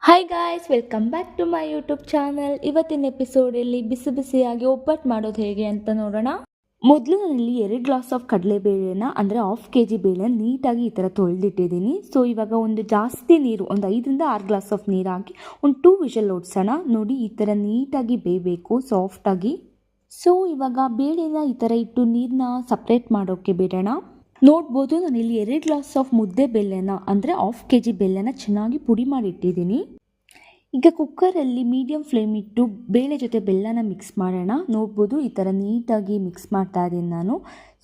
Hi guys, welcome back to my YouTube channel. ಇವತ್ತಿನ ಎಪಿಸೋಡಲ್ಲಿ ಬಿಸಿ ಬಿಸಿಯಾಗಿ ಒಬ್ಬಟ್ಟು ಮಾಡೋದು ಹೇಗೆ ಅಂತ ನೋಡೋಣ. ಮೊದಲು ನಾನಿಲ್ಲಿ 2 ಗ್ಲಾಸ್ ಆಫ್ ಕಡಲೆಬೇಳೆನ ಅಂದರೆ 1/2 kg ಬೇಳೆನ ನೀಟಾಗಿ ಈ ಥರ ತೊಳೆದಿಟ್ಟಿದ್ದೀನಿ. ಸೊ ಇವಾಗ ಒಂದು ಜಾಸ್ತಿ ನೀರು, ಒಂದು 5ರಿಂದ 6 ಗ್ಲಾಸ್ ಆಫ್ ನೀರು ಹಾಕಿ ಒಂದು 2 ವಿಷಲ್ ಓಡಿಸೋಣ. ನೋಡಿ, ಈ ಥರ ನೀಟಾಗಿ ಬೇಯಬೇಕು ಸಾಫ್ಟಾಗಿ. ಸೊ ಇವಾಗ ಬೇಳೆನ ಈ ಥರ ಇಟ್ಟು ನೀರನ್ನ ಸಪ್ರೇಟ್ ಮಾಡೋಕ್ಕೆ ಬಿಡೋಣ. ನೋಡ್ಬೋದು, ನಾನಿಲ್ಲಿ 2 ಗ್ಲಾಸ್ ಆಫ್ ಮುದ್ದೆ ಬೆಲ್ಲನ ಅಂದರೆ 1/2 kg ಬೆಲ್ಲನ ಚೆನ್ನಾಗಿ ಪುಡಿ ಮಾಡಿ ಇಟ್ಟಿದ್ದೀನಿ. ಈಗ ಕುಕ್ಕರಲ್ಲಿ ಮೀಡಿಯಂ ಫ್ಲೇಮ್ ಇಟ್ಟು ಬೇಳೆ ಜೊತೆ ಬೆಲ್ಲನ ಮಿಕ್ಸ್ ಮಾಡೋಣ. ನೋಡ್ಬೋದು, ಈ ಥರ ನೀಟಾಗಿ ಮಿಕ್ಸ್ ಮಾಡ್ತಾ ಇದ್ದೀನಿ ನಾನು.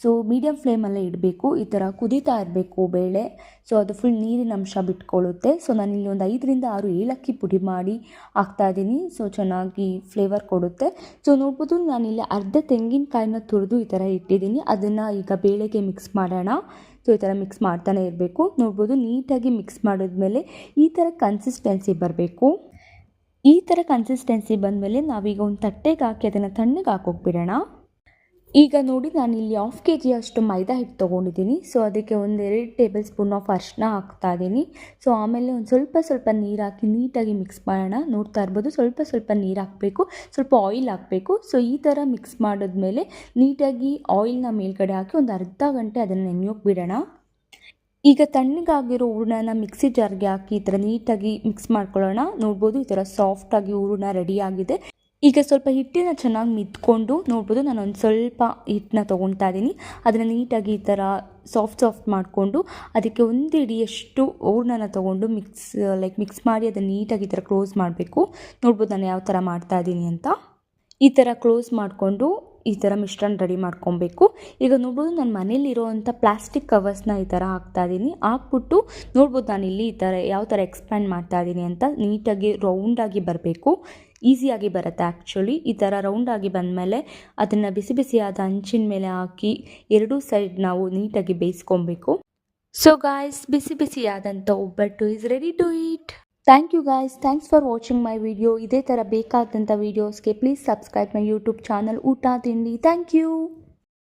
ಸೊ ಮೀಡಿಯಂ ಫ್ಲೇಮಲ್ಲೇ ಇಡಬೇಕು. ಈ ಥರ ಕುದೀತಾ ಇರಬೇಕು ಬೇಳೆ. ಸೊ ಅದು ಫುಲ್ ನೀರಿನ ಅಂಶ ಬಿಟ್ಕೊಳ್ಳುತ್ತೆ. ಸೊ ನಾನಿಲ್ಲಿ ಒಂದು 5ರಿಂದ 6 ಏಲಕ್ಕಿ ಪುಡಿ ಮಾಡಿ ಹಾಕ್ತಾಯಿದ್ದೀನಿ. ಸೊ ಚೆನ್ನಾಗಿ ಫ್ಲೇವರ್ ಕೊಡುತ್ತೆ. ಸೊ ನೋಡ್ಬೋದು, ನಾನಿಲ್ಲಿ ಅರ್ಧ ತೆಂಗಿನಕಾಯಿನ ತುರಿದು ಈ ಥರ ಇಟ್ಟಿದ್ದೀನಿ. ಅದನ್ನು ಈಗ ಬೇಳೆಗೆ ಮಿಕ್ಸ್ ಮಾಡೋಣ. ಸೊ ಈ ಥರ ಮಿಕ್ಸ್ ಮಾಡ್ತಾನೆ ಇರಬೇಕು. ನೋಡ್ಬೋದು, ನೀಟಾಗಿ ಮಿಕ್ಸ್ ಮಾಡಿದ್ಮೇಲೆ ಈ ಥರ ಕನ್ಸಿಸ್ಟೆನ್ಸಿ ಬರಬೇಕು. ಈ ಥರ ಕನ್ಸಿಸ್ಟೆನ್ಸಿ ಬಂದಮೇಲೆ ನಾವೀಗ ಒಂದು ತಟ್ಟೆಗೆ ಹಾಕಿ ಅದನ್ನು ತಣ್ಣಗೆ ಹಾಕೋಗ್ಬಿಡೋಣ. ಈಗ ನೋಡಿ, ನಾನಿಲ್ಲಿ 1/2 kg ಅಷ್ಟು ಮೈದಾ ಹಿಟ್ಟು ತೊಗೊಂಡಿದ್ದೀನಿ. ಸೊ ಅದಕ್ಕೆ 1-2 ಟೇಬಲ್ ಸ್ಪೂನ್ ಆಫ್ ಅರಿಶಿನ ಹಾಕ್ತಾಯಿದ್ದೀನಿ. ಸೊ ಆಮೇಲೆ ಒಂದು ಸ್ವಲ್ಪ ನೀರು ಹಾಕಿ ನೀಟಾಗಿ ಮಿಕ್ಸ್ ಮಾಡೋಣ. ನೋಡ್ತಾ ಇರ್ಬೋದು, ಸ್ವಲ್ಪ ನೀರು ಹಾಕಬೇಕು, ಸ್ವಲ್ಪ ಆಯಿಲ್ ಹಾಕಬೇಕು. ಸೊ ಈ ಥರ ಮಿಕ್ಸ್ ಮಾಡಿದ್ಮೇಲೆ ನೀಟಾಗಿ ಆಯಿಲ್ನ ಮೇಲ್ಗಡೆ ಹಾಕಿ ಒಂದು ಅರ್ಧ ಗಂಟೆ ಅದನ್ನು ನೆನೆಯೋಕೆ ಬಿಡೋಣ. ಈಗ ತಣ್ಣಗಾಗಿರೋ ಹೂರಣನ ಮಿಕ್ಸಿ ಜಾರ್ಗೆ ಹಾಕಿ ಈ ಥರ ನೀಟಾಗಿ ಮಿಕ್ಸ್ ಮಾಡ್ಕೊಳ್ಳೋಣ. ನೋಡ್ಬೋದು, ಈ ಥರ ಸಾಫ್ಟಾಗಿ ಹೂರಣ ರೆಡಿಯಾಗಿದೆ. ಈಗ ಸ್ವಲ್ಪ ಹಿಟ್ಟನ್ನ ಚೆನ್ನಾಗಿ ಮಿದ್ಕೊಂಡು, ನೋಡ್ಬೋದು ನಾನು ಒಂದು ಸ್ವಲ್ಪ ಹಿಟ್ಟನ್ನ ತೊಗೊಳ್ತಾ ಇದ್ದೀನಿ. ಅದನ್ನು ನೀಟಾಗಿ ಈ ಥರ ಸಾಫ್ಟ್ ಮಾಡಿಕೊಂಡು ಅದಕ್ಕೆ 1 ಹಿಡಿಯಷ್ಟು ಹೂರಣನ ತೊಗೊಂಡು ಮಿಕ್ಸ್ ಮಾಡಿ ಅದನ್ನು ನೀಟಾಗಿ ಈ ಥರ ಕ್ಲೋಸ್ ಮಾಡಬೇಕು. ನೋಡ್ಬೋದು ನಾನು ಯಾವ ಥರ ಮಾಡ್ತಾ ಇದ್ದೀನಿ ಅಂತ. ಈ ಥರ ಕ್ಲೋಸ್ ಮಾಡಿಕೊಂಡು ಈ ಥರ ಮಿಶ್ರಣ ರೆಡಿ ಮಾಡ್ಕೊಬೇಕು. ಈಗ ನೋಡ್ಬೋದು, ನನ್ನ ಮನೇಲಿರೋವಂಥ ಪ್ಲಾಸ್ಟಿಕ್ ಕವರ್ಸ್ನ ಈ ಥರ ಹಾಕ್ತಾಯಿದ್ದೀನಿ. ಹಾಕ್ಬಿಟ್ಟು ನೋಡ್ಬೋದು ನಾನಿಲ್ಲಿ ಈ ಥರ ಯಾವ ಥರ ಎಕ್ಸ್ಪ್ಯಾಂಡ್ ಮಾಡ್ತಾಯಿದ್ದೀನಿ ಅಂತ. ನೀಟಾಗಿ ರೌಂಡಾಗಿ ಬರಬೇಕು. ಈಸಿಯಾಗಿ ಬರುತ್ತೆ ಆ್ಯಕ್ಚುಲಿ. ಈ ಥರ ರೌಂಡಾಗಿ ಬಂದಮೇಲೆ ಅದನ್ನು ಬಿಸಿಯಾದ ಹಂಚಿನ ಮೇಲೆ ಹಾಕಿ 2 ಸೈಡ್ ನಾವು ನೀಟಾಗಿ ಬೇಯಿಸ್ಕೊಬೇಕು. ಸೊ ಗಾಯ್ಸ್, ಬಿಸಿಯಾದಂಥ obbattu is ready to eat. Thank you guys, thanks for watching my video. ಇದೇ ಥರ ಬೇಕಾದಂಥ ವೀಡಿಯೋಸ್ಗೆ please subscribe my YouTube channel Oota Thindi. Thank you.